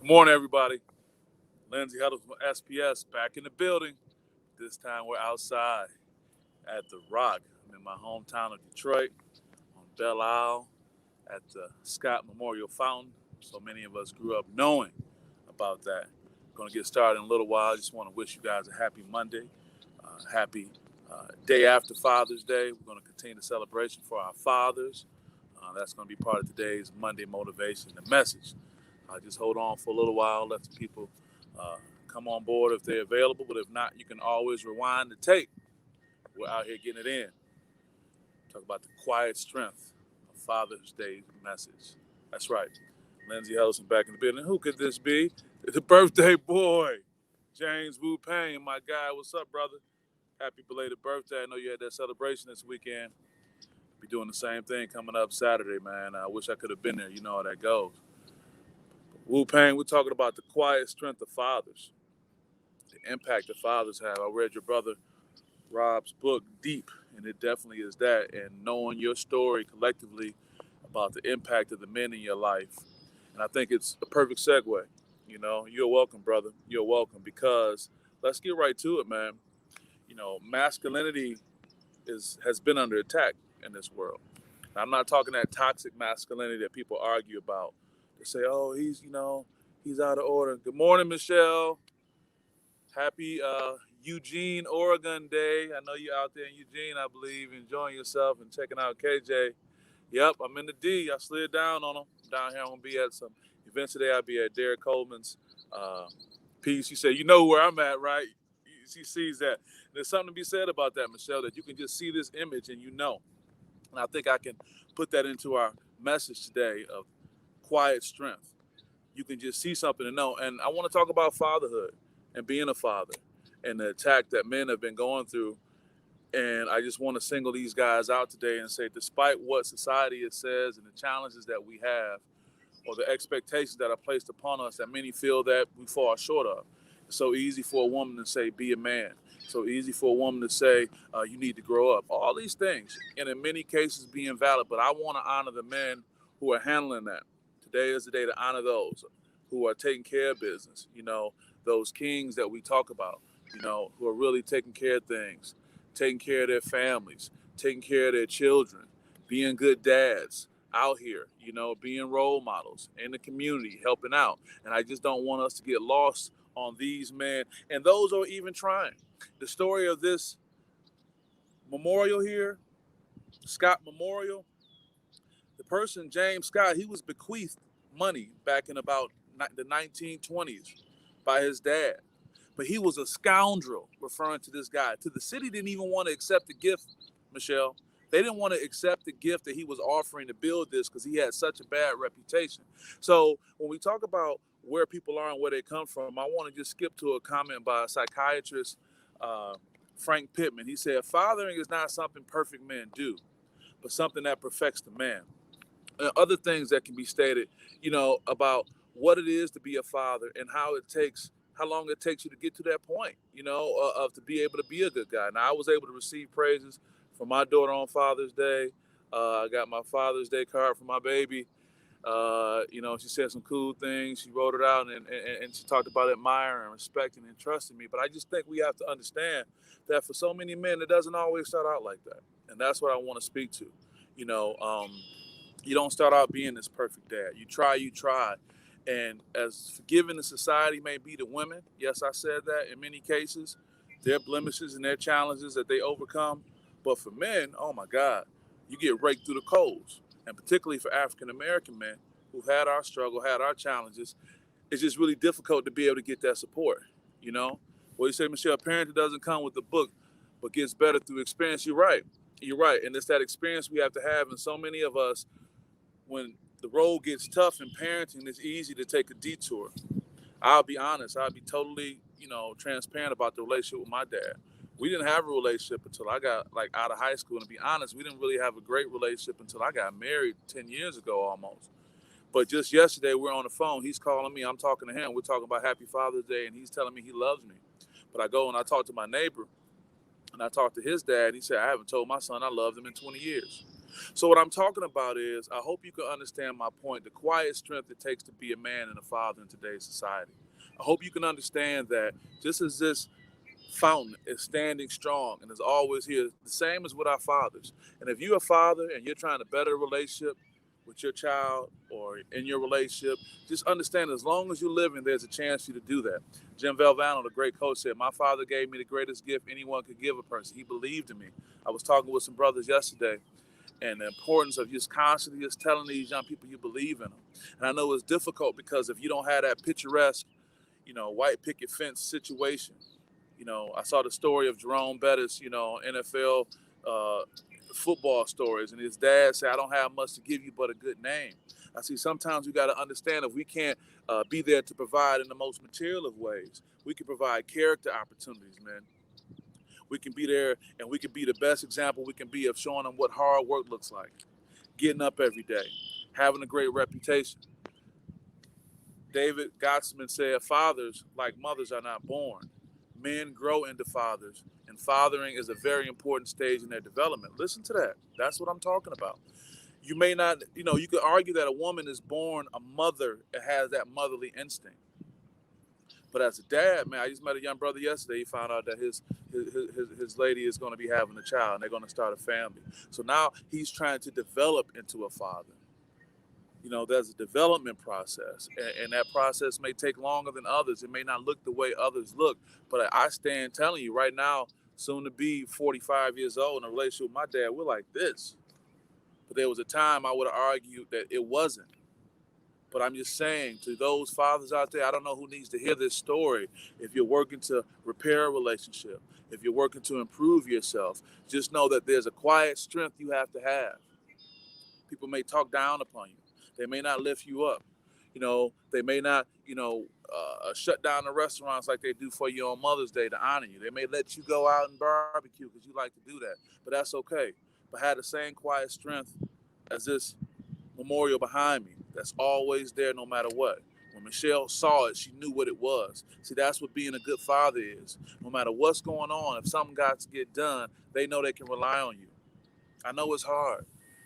Good morning, everybody. Lindsay Huddle from SPS back in the building. This time we're outside at the Rock. I'm in my hometown of Detroit on Belle Isle at the Scott Memorial Fountain. So many of us grew up knowing about that. Going to get started in a little while. I just want to wish you guys a happy Monday, happy day after Father's Day. We're going to continue the celebration for our fathers. That's going to be part of today's Monday motivation, the message. Just hold on for a little while, let the people uh, come on board if they're available. But if not, you can always rewind the tape. We're out here getting it in. Talk about the quiet strength of Father's Day message. That's right. Lindsay Ellison back in the building. Who could this be? The birthday boy, James Wu Payne, my guy. What's up, brother? Happy belated birthday. I know you had that celebration this weekend. Be doing the same thing coming up Saturday, man. I wish I could have been there. You know how that goes. Wu Payne, we're talking about the quiet strength of fathers, the impact that fathers have. I read your brother Rob's book, Deep, and it definitely is that. And knowing your story collectively about the impact of the men in your life. And I think it's a perfect segue. You know, you're welcome, brother. You're welcome, because let's get right to it, man. You know, masculinity has been under attack in this world. I'm not talking that toxic masculinity that people argue about. They say, "Oh, he's out of order." Good morning, Michelle. Happy Eugene, Oregon Day. I know you're out there in Eugene, I believe, enjoying yourself and checking out KJ. Yep, I'm in the D. I slid down on him. Down here, I'm gonna be at some events today. I'll be at Derek Coleman's uh, piece. You say, you know where I'm at, right? She sees that. There's something to be said about that, Michelle, that you can just see this image and you know. And I think I can put that into our message today of quiet strength. You can just see something and know. And I want to talk about fatherhood and being a father and the attack that men have been going through. And I just want to single these guys out today and say, despite what society says and the challenges that we have or the expectations that are placed upon us that many feel that we fall short of, it's so easy for a woman to say, be a man. So easy for a woman to say, you need to grow up. All these things, and in many cases being valid, but I want to honor the men who are handling that. Today is the day to honor those who are taking care of business, you know, those kings that we talk about, you know, who are really taking care of things, taking care of their families, taking care of their children, being good dads out here, you know, being role models in the community, helping out. And I just don't want us to get lost on these men and those who are even trying. The story of this memorial here, Scott Memorial, the person, James Scott, he was bequeathed money back in about the 1920s by his dad. But he was a scoundrel, referring to this guy. To the city didn't even want to accept the gift, Michelle. They didn't want to accept the gift that he was offering to build this because he had such a bad reputation. So when we talk about where people are and where they come from, I want to just skip to a comment by a psychiatrist, uh, Frank Pittman. He said, fathering is not something perfect men do, but something that perfects the man. And other things that can be stated, you know, about what it is to be a father and how long it takes you to get to that point, you know, of to be able to be a good guy. Now, I was able to receive praises from my daughter on Father's Day. I got my Father's Day card from my baby. You know, she said some cool things. She wrote it out and she talked about admiring, respecting, and trusting me. But I just think we have to understand that for so many men, it doesn't always start out like that. And that's what I want to speak to. You know, you don't start out being this perfect dad. You try. And as forgiving the society may be to women, yes, I said that in many cases, their blemishes and their challenges that they overcome. But for men, oh my God, you get raked through the coals. And particularly for African American men who've had our struggle, had our challenges, it's just really difficult to be able to get that support. You know, well, you say, Michelle, parenting doesn't come with the book, but gets better through experience. You're right. You're right. And it's that experience we have to have. And so many of us, when the road gets tough in parenting, it's easy to take a detour. I'll be honest. I'll be totally, you know, transparent about the relationship with my dad. We didn't have a relationship until I got like out of high school. And to be honest, we didn't really have a great relationship until I got married 10 years ago almost. But just yesterday, we're on the phone. He's calling me. I'm talking to him. We're talking about Happy Father's Day, and he's telling me he loves me. But I go and I talk to my neighbor, and I talked to his dad. And he said, I haven't told my son I loved him in 20 years. So what I'm talking about is, I hope you can understand my point, the quiet strength it takes to be a man and a father in today's society. I hope you can understand that just as this fountain is standing strong and is always here, the same as with our fathers. And if you're a father and you're trying to better a relationship with your child or in your relationship, just understand as long as you're living, there's a chance for you to do that. Jim Valvano, the great coach, said, my father gave me the greatest gift anyone could give a person. He believed in me. I was talking with some brothers yesterday, and the importance of just constantly just telling these young people you believe in them. And I know it's difficult because if you don't have that picturesque, white picket fence situation, I saw the story of Jerome Bettis, NFL football stories, and his dad said, I don't have much to give you but a good name. I see sometimes we got to understand if we can't be there to provide in the most material of ways, we can provide character opportunities, man. We can be there and we can be the best example we can be of showing them what hard work looks like, getting up every day, having a great reputation. David Gottesman said, fathers, like mothers, are not born. Men grow into fathers, and fathering is a very important stage in their development. Listen to that. That's what I'm talking about. You may not, you could argue that a woman is born a mother and has that motherly instinct. But as a dad, man, I just met a young brother yesterday. He found out that his lady is going to be having a child, and they're going to start a family. So now he's trying to develop into a father. There's a development process, and that process may take longer than others. It may not look the way others look, but I stand telling you right now, soon to be 45 years old in a relationship with my dad, we're like this. But there was a time I would have argued that it wasn't. But I'm just saying to those fathers out there, I don't know who needs to hear this story. If you're working to repair a relationship, if you're working to improve yourself, just know that there's a quiet strength you have to have. People may talk down upon you. They may not lift you up. They may not, shut down the restaurants like they do for you on Mother's Day to honor you. They may let you go out and barbecue because you like to do that. But that's okay. But have the same quiet strength as this memorial behind me that's always there no matter what. When Michelle saw it, she knew what it was. See, that's what being a good father is. No matter what's going on, if something got to get done, they know they can rely on you. I know it's hard.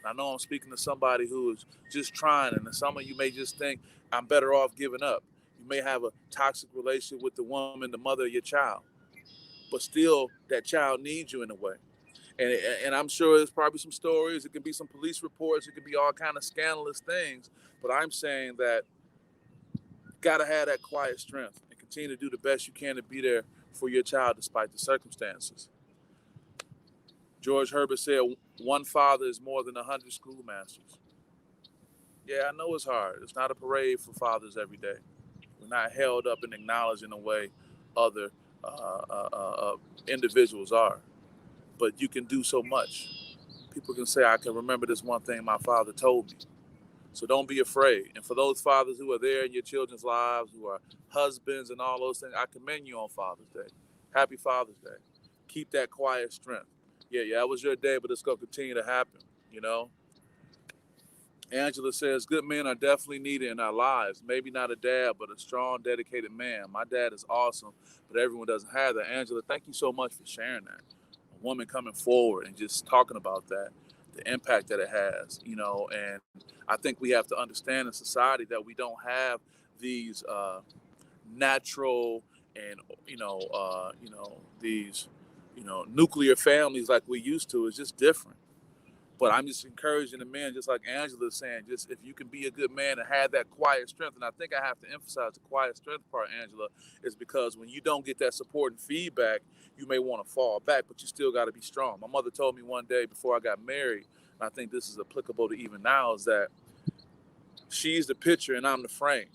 I know I'm speaking to somebody who is just trying, and some of you may just think, I'm better off giving up. You may have a toxic relationship with the woman, the mother of your child, but still that child needs you in a way. And I'm sure there's probably some stories. It could be some police reports. It could be all kind of scandalous things. But I'm saying that you got to have that quiet strength and continue to do the best you can to be there for your child despite the circumstances. George Herbert said, one father is more than 100 schoolmasters. Yeah, I know it's hard. It's not a parade for fathers every day. We're not held up and acknowledged in a way other individuals are. But you can do so much. People can say, I can remember this one thing my father told me. So don't be afraid. And for those fathers who are there in your children's lives, who are husbands and all those things, I commend you on Father's Day. Happy Father's Day. Keep that quiet strength. Yeah, that was your day, but it's going to continue to happen. Angela says, good men are definitely needed in our lives. Maybe not a dad, but a strong, dedicated man. My dad is awesome, but everyone doesn't have that. Angela, thank you so much for sharing that. A woman coming forward and just talking about that, the impact that it has, and I think we have to understand in society that we don't have these natural and, these, nuclear families like we used to. It's just different. But I'm just encouraging the men, just like Angela's saying, just if you can be a good man and have that quiet strength. And I think I have to emphasize the quiet strength part, Angela, is because when you don't get that support and feedback, you may want to fall back, but you still got to be strong. My mother told me one day before I got married, and I think this is applicable to even now, is that she's the picture and I'm the frame.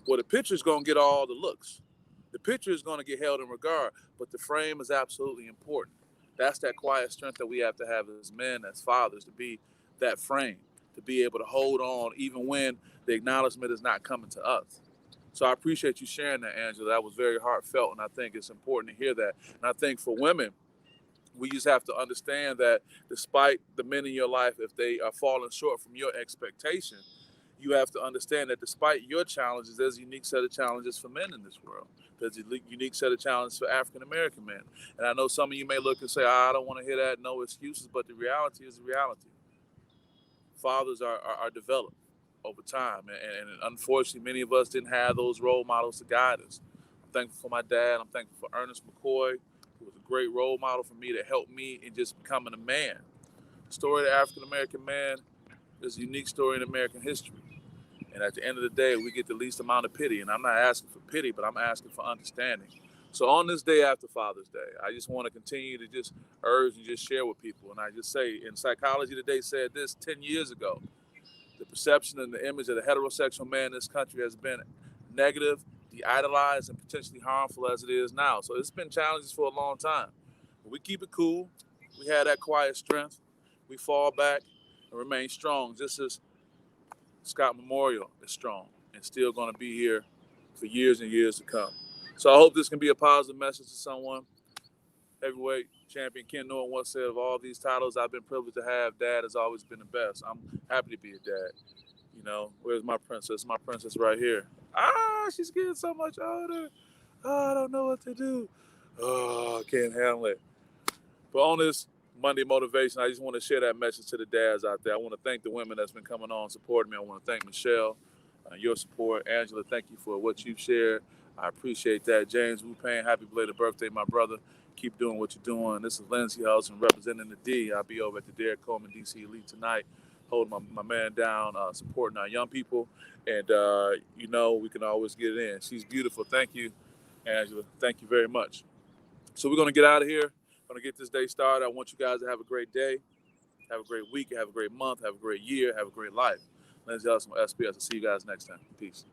Well, the picture's going to get all the looks. The picture is going to get held in regard, but the frame is absolutely important. That's that quiet strength that we have to have as men, as fathers, to be that frame, to be able to hold on even when the acknowledgement is not coming to us. So I appreciate you sharing that, Angela. That was very heartfelt, and I think it's important to hear that. And I think for women, we just have to understand that despite the men in your life, if they are falling short from your expectation, you have to understand that despite your challenges, there's a unique set of challenges for men in this world. There's a unique set of challenges for African-American men. And I know some of you may look and say, I don't want to hear that, no excuses, but the reality is the reality. fathers are developed over time. And unfortunately, many of us didn't have those role models to guide us. I'm thankful for my dad. I'm thankful for Ernest McCoy, who was a great role model for me to help me in just becoming a man. The story of the African American man is a unique story in American history. And at the end of the day, we get the least amount of pity. And I'm not asking for pity, but I'm asking for understanding. So on this day after Father's Day, I just want to continue to just urge and just share with people. And I just say, in Psychology Today said this 10 years ago, the perception and the image of the heterosexual man in this country has been negative, de-idolized, and potentially harmful as it is now. So it's been challenges for a long time. But we keep it cool. We have that quiet strength. We fall back and remain strong, just as Scott Memorial is strong and still going to be here for years and years to come. So I hope this can be a positive message to someone. Heavyweight champion Ken Norton once said, of all these titles I've been privileged to have, Dad has always been the best. I'm happy to be a dad. You know, where's my princess? My princess right here. She's getting so much older. I don't know what to do. I can't handle it. But on this Monday motivation, I just want to share that message to the dads out there. I want to thank the women that's been coming on supporting me. I want to thank Michelle, your support. Angela, thank you for what you've shared. I appreciate that. James Wu-Payne, happy belated birthday, my brother. Keep doing what you're doing. This is Lindsey Hudson representing the D. I'll be over at the Derek Coleman DC Elite tonight, holding my man down, supporting our young people. And, we can always get it in. She's beautiful. Thank you, Angela. Thank you very much. So we're going to get out of here. Going to get this day started. I want you guys to have a great day, have a great week, have a great month, have a great year, have a great life. Lindsey Hudson from SPS. I'll see you guys next time. Peace.